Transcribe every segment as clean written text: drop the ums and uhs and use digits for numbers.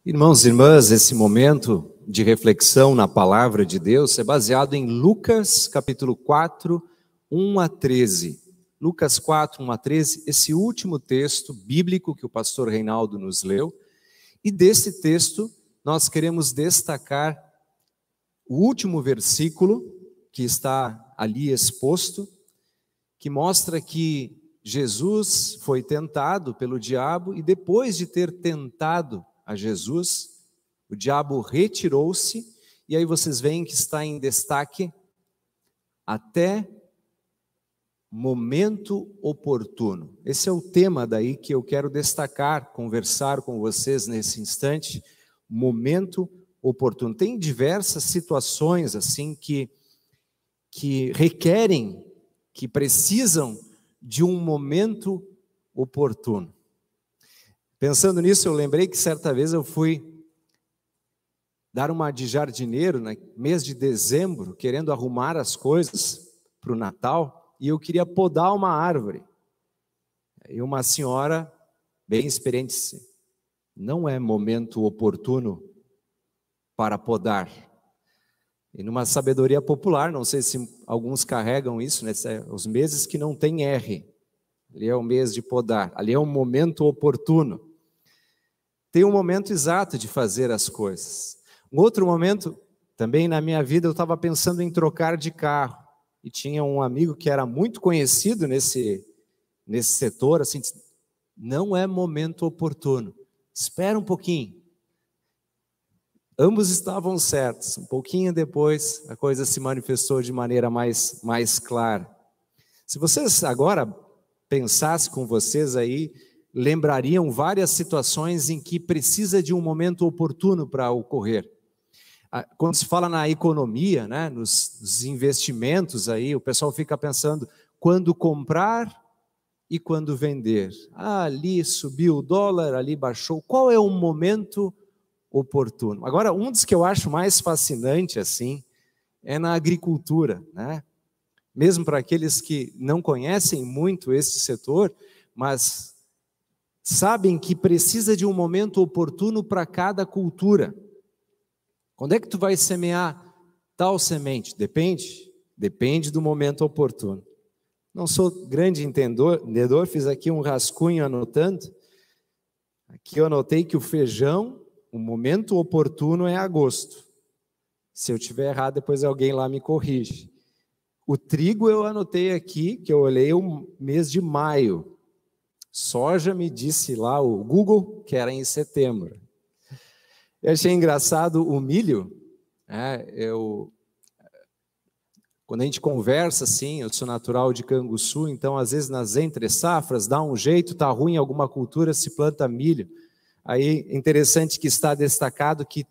Irmãos e irmãs, esse momento de reflexão na palavra de Deus é baseado em Lucas capítulo 4, 1 a 13. Lucas 4, 1 a 13, esse último texto bíblico que o pastor Reinaldo nos leu. E desse texto nós queremos destacar o último versículo que está ali exposto, que mostra que Jesus foi tentado pelo diabo e depois de ter tentado a Jesus, o diabo retirou-se, e aí vocês veem que está em destaque até momento oportuno. Esse é o tema daí que eu quero destacar, conversar com vocês nesse instante, momento oportuno. Tem diversas situações assim que requerem, que precisam de um momento oportuno. Pensando nisso, eu lembrei que certa vez eu fui dar uma de jardineiro, no mês de dezembro, querendo arrumar as coisas para o Natal, e eu queria podar uma árvore. E uma senhora, bem experiente, disse: não é momento oportuno para podar. E numa sabedoria popular, não sei se alguns carregam isso, né? Os meses que não tem R, ali é o mês de podar, ali é um momento oportuno. Tem um momento exato de fazer as coisas. Um outro momento, também na minha vida, eu estava pensando em trocar de carro. E tinha um amigo que era muito conhecido nesse setor, assim, disse: não é momento oportuno, espera um pouquinho. Ambos estavam certos. Um pouquinho depois, a coisa se manifestou de maneira mais clara. Se vocês agora pensassem com vocês aí, lembrariam várias situações em que precisa de um momento oportuno para ocorrer. Quando se fala na economia, né, nos investimentos, aí, o pessoal fica pensando quando comprar e quando vender. Ali subiu o dólar, ali baixou. Qual é o momento oportuno? Agora, um dos que eu acho mais fascinante assim é na agricultura, né? Mesmo para aqueles que não conhecem muito esse setor, mas sabem que precisa de um momento oportuno para cada cultura. Quando é que tu vai semear tal semente? Depende do momento oportuno. Não sou grande entendedor, fiz aqui um rascunho anotando. Aqui eu anotei que o feijão, o momento oportuno é agosto. Se eu tiver errado, depois alguém lá me corrige. O trigo eu anotei aqui, que eu olhei o mês de maio. Soja me disse lá, o Google, que era em setembro. Eu achei engraçado o milho, né? Quando a gente conversa assim, eu sou natural de Canguçu, então às vezes nas entre-safras dá um jeito, está ruim em alguma cultura, se planta milho. Aí interessante que está destacado que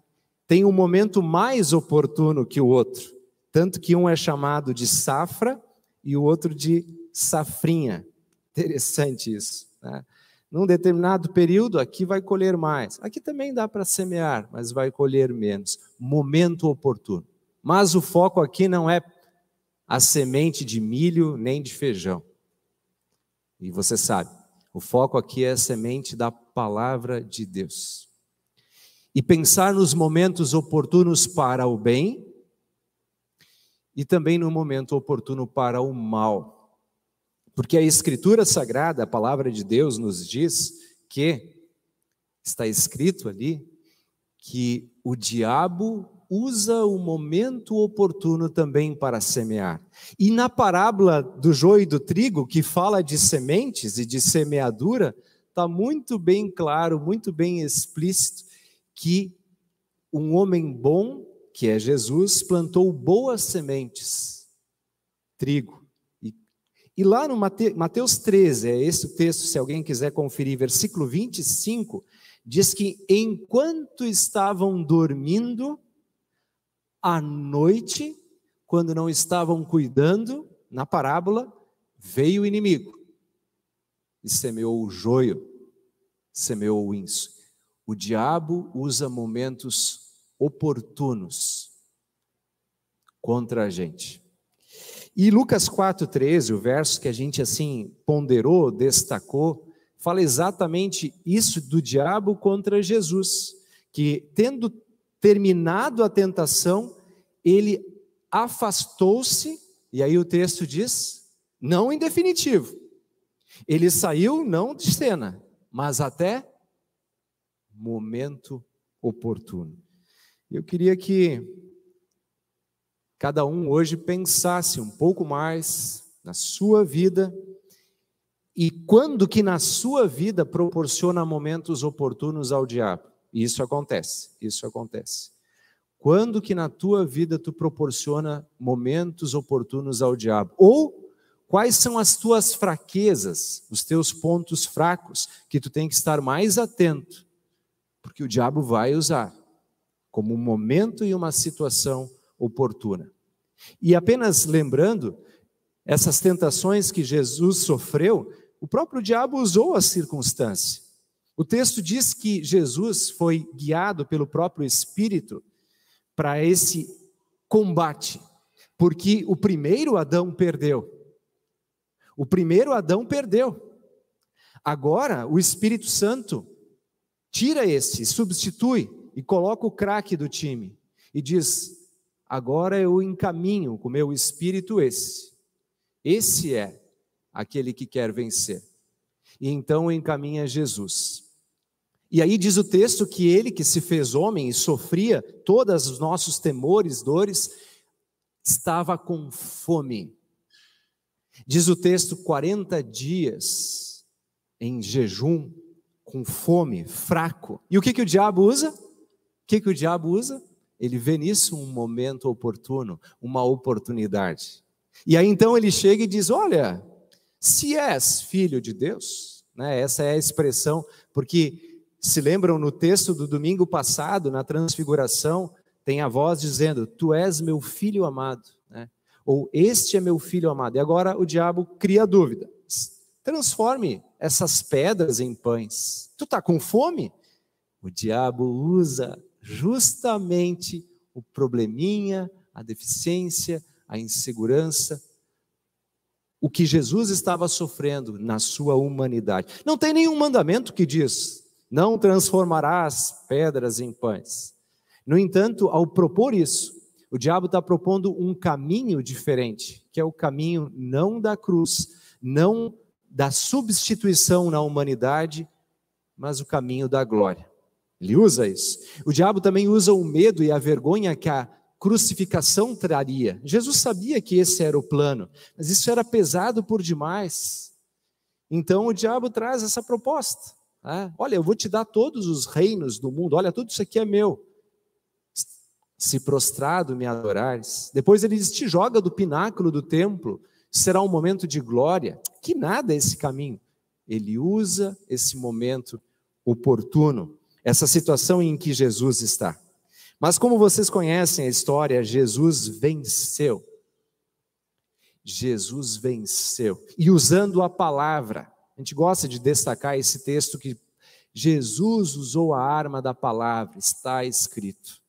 tem um momento mais oportuno que o outro, tanto que um é chamado de safra e o outro de safrinha. Interessante isso, né? Num determinado período, aqui vai colher mais. Aqui também dá para semear, mas vai colher menos. Momento oportuno. Mas o foco aqui não é a semente de milho nem de feijão. E você sabe, o foco aqui é a semente da palavra de Deus. E pensar nos momentos oportunos para o bem e também no momento oportuno para o mal. Porque a Escritura Sagrada, a palavra de Deus nos diz que, está escrito ali, que o diabo usa o momento oportuno também para semear. E na parábola do joio e do trigo, que fala de sementes e de semeadura, está muito bem claro, muito bem explícito, que um homem bom, que é Jesus, plantou boas sementes, trigo. E lá no Mateus 13, é esse o texto, se alguém quiser conferir, versículo 25, diz que enquanto estavam dormindo, à noite, quando não estavam cuidando, na parábola, veio o inimigo e semeou o joio, semeou isso. O diabo usa momentos oportunos contra a gente. E Lucas 4,13, o verso que a gente assim ponderou, destacou, fala exatamente isso do diabo contra Jesus, que tendo terminado a tentação, ele afastou-se, e aí o texto diz, não em definitivo, ele saiu não de cena, mas até momento oportuno. Eu queria que cada um hoje pensasse um pouco mais na sua vida e quando que na sua vida proporciona momentos oportunos ao diabo. Isso acontece. Quando que na tua vida tu proporciona momentos oportunos ao diabo? Ou quais são as tuas fraquezas, os teus pontos fracos, que tu tem que estar mais atento, porque o diabo vai usar como um momento e uma situação oportuna. E apenas lembrando, essas tentações que Jesus sofreu, o próprio diabo usou a circunstância. O texto diz que Jesus foi guiado pelo próprio Espírito para esse combate, porque o primeiro Adão perdeu. Agora, o Espírito Santo tira esse, substitui e coloca o craque do time e diz, agora eu encaminho com o meu Espírito esse. Esse é aquele que quer vencer. E então encaminha Jesus. E aí diz o texto que ele que se fez homem e sofria todos os nossos temores, dores, estava com fome. Diz o texto, 40 dias em jejum, com fome, fraco. E o que o diabo usa? Ele vê nisso um momento oportuno, uma oportunidade. E aí então ele chega e diz, olha, se és filho de Deus, né? Essa é a expressão, porque se lembram no texto do domingo passado, na transfiguração, tem a voz dizendo, tu és meu filho amado, né? Ou este é meu filho amado. E agora o diabo cria dúvida, transforme essas pedras em pães. Tu está com fome? O diabo usa justamente o probleminha, a deficiência, a insegurança, o que Jesus estava sofrendo na sua humanidade. Não tem nenhum mandamento que diz, não transformarás pedras em pães. No entanto, ao propor isso, o diabo está propondo um caminho diferente, que é o caminho não da cruz, não da substituição na humanidade, mas o caminho da glória. Ele usa isso. O diabo também usa o medo e a vergonha que a crucificação traria. Jesus sabia que esse era o plano, mas isso era pesado por demais. Então o diabo traz essa proposta. Olha, eu vou te dar todos os reinos do mundo, olha, tudo isso aqui é meu. Se prostrado me adorares. Depois ele diz, te joga do pináculo do templo, será um momento de glória. Que nada é esse caminho. Ele usa esse momento oportuno, essa situação em que Jesus está. Mas como vocês conhecem a história, Jesus venceu. Jesus venceu. E usando a palavra, a gente gosta de destacar esse texto que Jesus usou a arma da palavra, está escrito.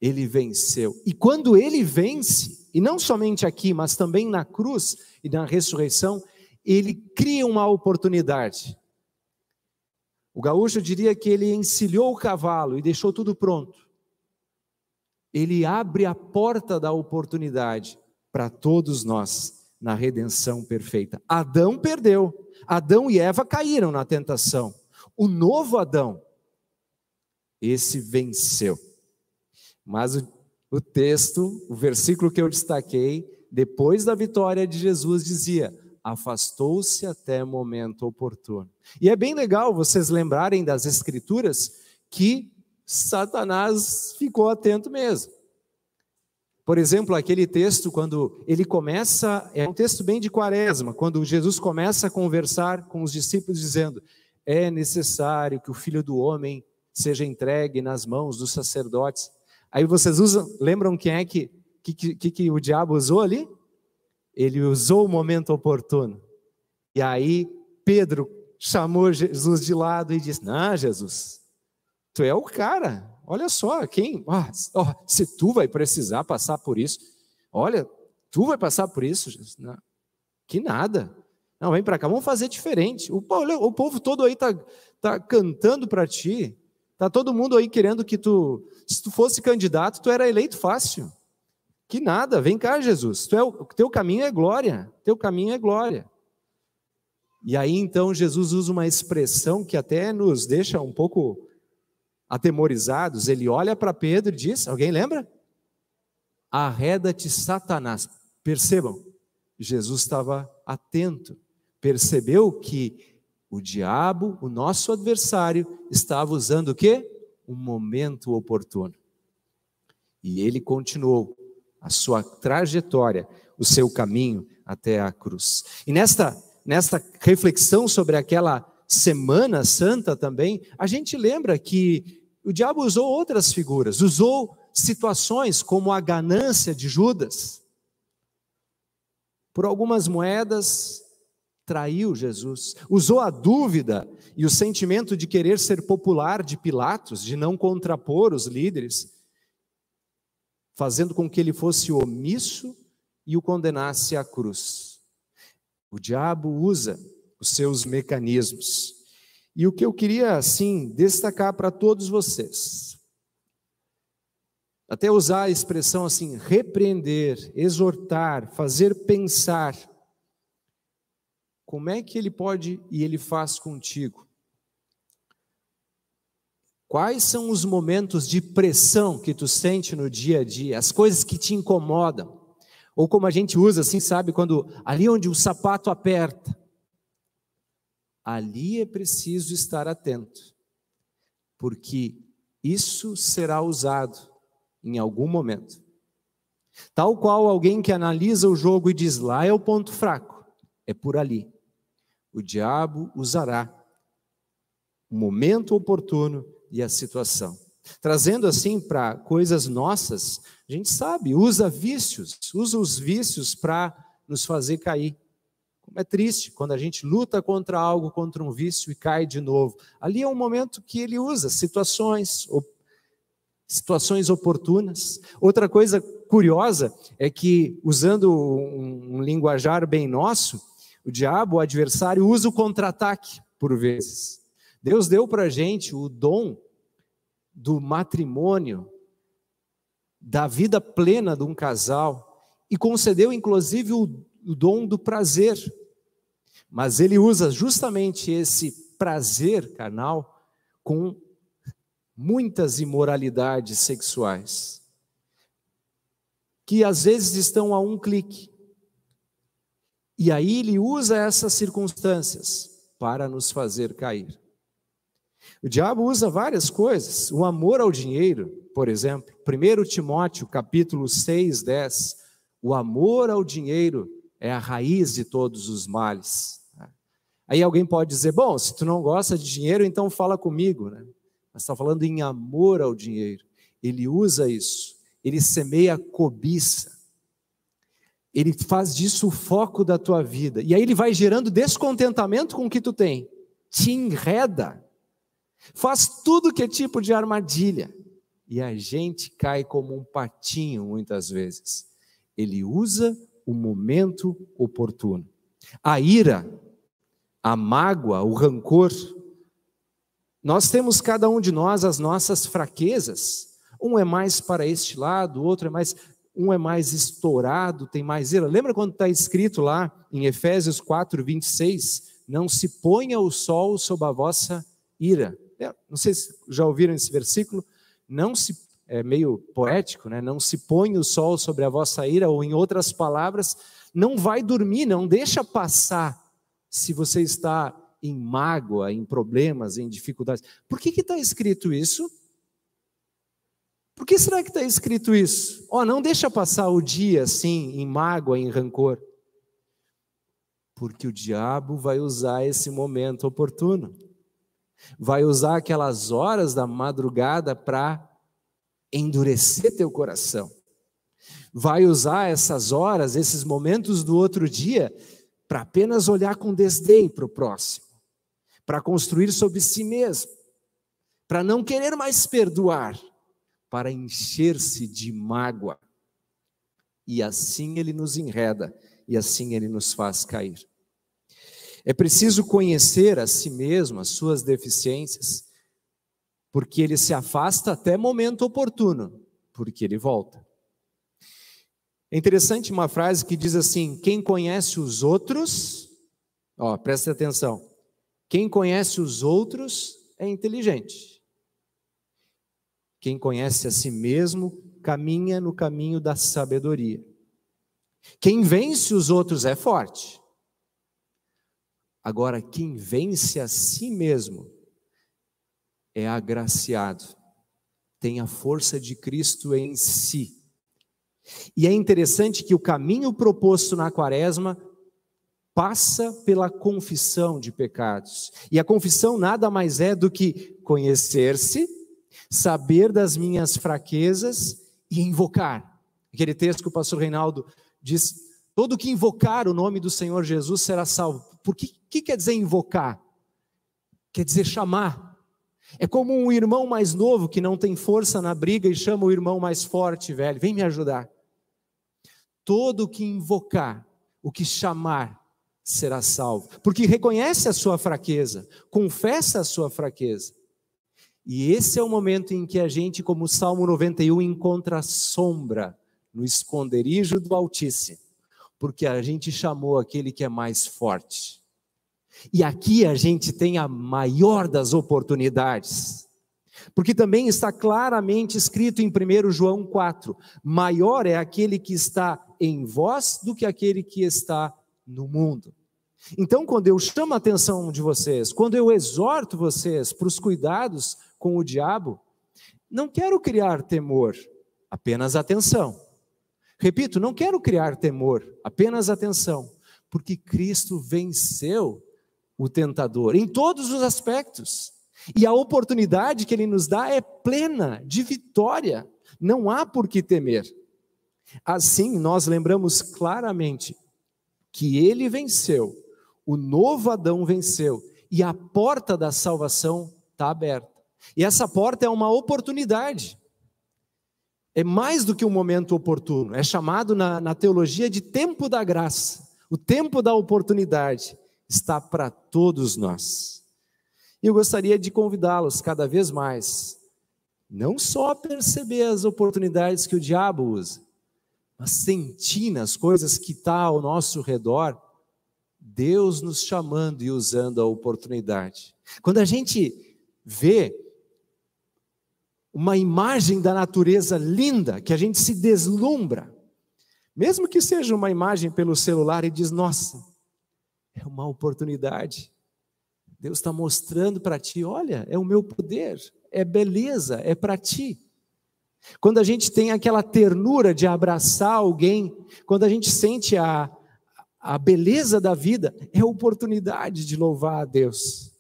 Ele venceu. E quando ele vence, e não somente aqui, mas também na cruz e na ressurreição, ele cria uma oportunidade. O gaúcho diria que ele encilhou o cavalo e deixou tudo pronto. Ele abre a porta da oportunidade para todos nós na redenção perfeita. Adão perdeu. Adão e Eva caíram na tentação. O novo Adão, esse venceu. Mas o texto, o versículo que eu destaquei, depois da vitória de Jesus, dizia, afastou-se até momento oportuno. E é bem legal vocês lembrarem das Escrituras que Satanás ficou atento mesmo. Por exemplo, aquele texto, quando ele começa, é um texto bem de Quaresma, quando Jesus começa a conversar com os discípulos, dizendo, é necessário que o Filho do Homem seja entregue nas mãos dos sacerdotes. Aí vocês lembram quem é que o diabo usou ali? Ele usou o momento oportuno. E aí Pedro chamou Jesus de lado e disse, não, Jesus, tu é o cara, olha só, se tu vai precisar passar por isso, olha, tu vai passar por isso, Jesus. Não, que nada, não, vem para cá, vamos fazer diferente, o povo todo aí está cantando para ti, Tá todo mundo aí querendo que se tu fosse candidato, tu era eleito fácil. Que nada, vem cá, Jesus. Teu caminho é glória, teu caminho é glória. E aí então Jesus usa uma expressão que até nos deixa um pouco atemorizados. Ele olha para Pedro e diz, alguém lembra? Arreda-te, Satanás. Percebam, Jesus estava atento, percebeu que o diabo, o nosso adversário, estava usando o quê? Um momento oportuno. E ele continuou a sua trajetória, o seu caminho até a cruz. E nesta reflexão sobre aquela Semana Santa também, a gente lembra que o diabo usou outras figuras, usou situações como a ganância de Judas. Por algumas moedas, traiu Jesus. Usou a dúvida e o sentimento de querer ser popular de Pilatos, de não contrapor os líderes, fazendo com que ele fosse omisso e o condenasse à cruz. O diabo usa os seus mecanismos. E o que eu queria, assim, destacar para todos vocês, até usar a expressão assim, repreender, exortar, fazer pensar, como é que ele pode e ele faz contigo? Quais são os momentos de pressão que tu sente no dia a dia, as coisas que te incomodam? Ou como a gente usa assim, sabe, quando ali onde o sapato aperta, ali é preciso estar atento, porque isso será usado em algum momento. Tal qual alguém que analisa o jogo e diz, lá é o ponto fraco, é por ali. O diabo usará o momento oportuno e a situação. Trazendo assim para coisas nossas, a gente sabe, usa os vícios para nos fazer cair. Como é triste quando a gente luta contra algo, contra um vício e cai de novo. Ali é um momento que ele usa situações oportunas. Outra coisa curiosa é que, usando um linguajar bem nosso, o diabo, o adversário, usa o contra-ataque por vezes. Deus deu para a gente o dom do matrimônio, da vida plena de um casal, e concedeu inclusive o dom do prazer. Mas ele usa justamente esse prazer carnal com muitas imoralidades sexuais, que às vezes estão a um clique. E aí ele usa essas circunstâncias para nos fazer cair. O diabo usa várias coisas, o amor ao dinheiro, por exemplo, 1 Timóteo capítulo 6, 10, o amor ao dinheiro é a raiz de todos os males. Aí alguém pode dizer, bom, se tu não gosta de dinheiro, então fala comigo, né? Mas está falando em amor ao dinheiro. Ele usa isso, ele semeia cobiça, ele faz disso o foco da tua vida, e aí ele vai gerando descontentamento com o que tu tem, te enreda, faz tudo que é tipo de armadilha, e a gente cai como um patinho muitas vezes. Ele usa o momento oportuno. A ira, a mágoa, o rancor, nós temos cada um de nós as nossas fraquezas, um é mais para este lado, o outro é mais, um é mais estourado, tem mais ira. Lembra quando está escrito lá em Efésios 4, 26, não se ponha o sol sob a vossa ira. Não sei se já ouviram esse versículo, é meio poético, né? Não se ponha o sol sobre a vossa ira, ou em outras palavras, não vai dormir, não deixa passar se você está em mágoa, em problemas, em dificuldades. Por que está escrito isso? Por que será que está escrito isso? Não deixa passar o dia assim, em mágoa, em rancor. Porque o diabo vai usar esse momento oportuno. Vai usar aquelas horas da madrugada para endurecer teu coração. Vai usar essas horas, esses momentos do outro dia, para apenas olhar com desdém para o próximo, para construir sobre si mesmo, para não querer mais perdoar, para encher-se de mágoa. E assim ele nos enreda, e assim ele nos faz cair. É preciso conhecer a si mesmo, as suas deficiências, porque ele se afasta até momento oportuno, porque ele volta. É interessante uma frase que diz assim: quem conhece os outros, presta atenção, quem conhece os outros é inteligente. Quem conhece a si mesmo caminha no caminho da sabedoria. Quem vence os outros é forte. Agora, quem vence a si mesmo é agraciado, tem a força de Cristo em si. E é interessante que o caminho proposto na Quaresma passa pela confissão de pecados. E a confissão nada mais é do que conhecer-se, saber das minhas fraquezas e invocar. Aquele texto que o pastor Reinaldo diz: todo que invocar o nome do Senhor Jesus será salvo. Por que quer dizer invocar? Quer dizer chamar. É como um irmão mais novo que não tem força na briga e chama o irmão mais forte, velho, vem me ajudar. Todo que invocar, o que chamar, será salvo. Porque reconhece a sua fraqueza, confessa a sua fraqueza. E esse é o momento em que a gente, como o Salmo 91, encontra a sombra no esconderijo do Altíssimo. Porque a gente chamou aquele que é mais forte. E aqui a gente tem a maior das oportunidades. Porque também está claramente escrito em 1 João 4, maior é aquele que está em vós do que aquele que está no mundo. Então, quando eu chamo a atenção de vocês, quando eu exorto vocês para os cuidados com o diabo, não quero criar temor, apenas atenção. Repito, não quero criar temor, apenas atenção, porque Cristo venceu o tentador em todos os aspectos. E a oportunidade que Ele nos dá é plena de vitória, não há por que temer. Assim, nós lembramos claramente que Ele venceu, o novo Adão venceu, e a porta da salvação está aberta. E essa porta é uma oportunidade. É mais do que um momento oportuno, é chamado na teologia de tempo da graça. O tempo da oportunidade está para todos nós. E eu gostaria de convidá-los cada vez mais, não só a perceber as oportunidades que o diabo usa, mas sentir nas coisas que estão ao nosso redor, Deus nos chamando e usando a oportunidade. Quando a gente vê uma imagem da natureza linda, que a gente se deslumbra, mesmo que seja uma imagem pelo celular e diz, nossa, é uma oportunidade. Deus está mostrando para ti, olha, é o meu poder, é beleza, é para ti. Quando a gente tem aquela ternura de abraçar alguém, quando a gente sente a beleza da vida, é oportunidade de louvar a Deus.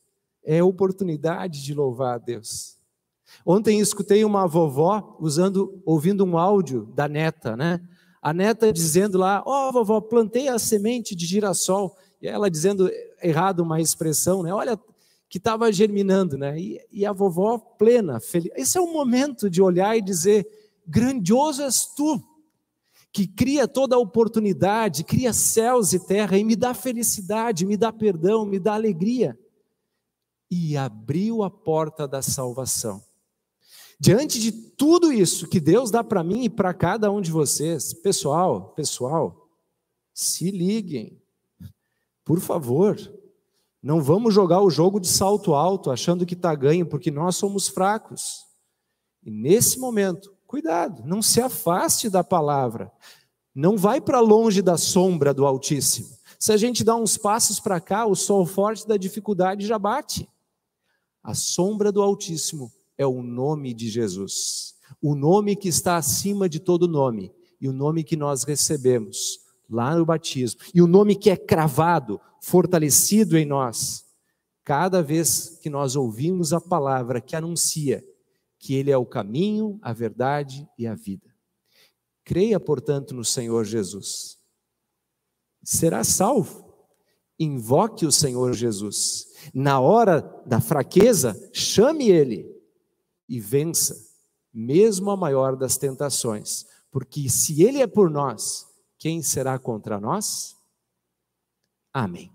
É oportunidade de louvar a Deus. Ontem escutei uma vovó ouvindo um áudio da neta, né? A neta dizendo lá, vovó, plantei a semente de girassol. E ela dizendo errado uma expressão, né? Olha, que estava germinando, né? E a vovó plena, feliz. Esse é o momento de olhar e dizer, grandioso és tu, que cria toda a oportunidade, cria céus e terra, e me dá felicidade, me dá perdão, me dá alegria. E abriu a porta da salvação. Diante de tudo isso que Deus dá para mim e para cada um de vocês, pessoal, se liguem, por favor, não vamos jogar o jogo de salto alto, achando que está ganho, porque nós somos fracos. E nesse momento, cuidado, não se afaste da palavra, não vai para longe da sombra do Altíssimo. Se a gente dá uns passos para cá, o sol forte da dificuldade já bate. A sombra do Altíssimo é o nome de Jesus, o nome que está acima de todo nome, e o nome que nós recebemos lá no batismo, e o nome que é cravado, fortalecido em nós, cada vez que nós ouvimos a palavra que anuncia que Ele é o caminho, a verdade e a vida. Creia, portanto, no Senhor Jesus. Será salvo. Invoque o Senhor Jesus. Na hora da fraqueza, chame Ele e vença, mesmo a maior das tentações. Porque se Ele é por nós, quem será contra nós? Amém.